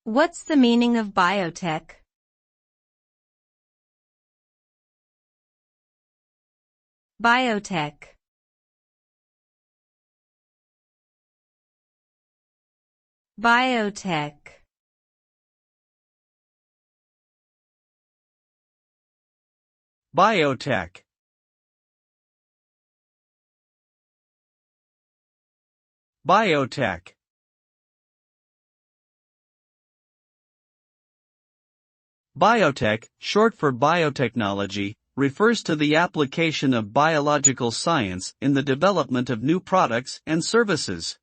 What's the meaning of biotech? Biotech. Biotech. Biotech. Biotech. Biotech, short for biotechnology, refers to the application of biological science in the development of new products and services.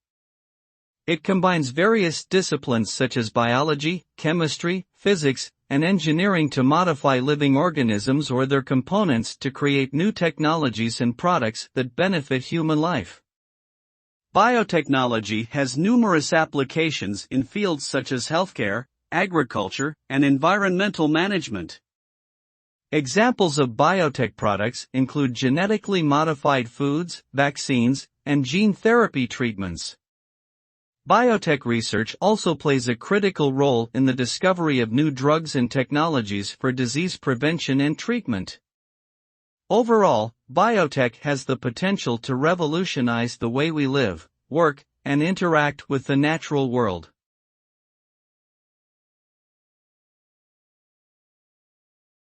It combines various disciplines such as biology, chemistry, physics, and engineering to modify living organisms or their components to create new technologies and products that benefit human life. Biotechnology has numerous applications in fields such as healthcare, agriculture, and environmental management. Examples of biotech products include genetically modified foods, vaccines, and gene therapy treatments. Biotech research also plays a critical role in the discovery of new drugs and technologies for disease prevention and treatment. Overall, biotech has the potential to revolutionize the way we live, work, and interact with the natural world.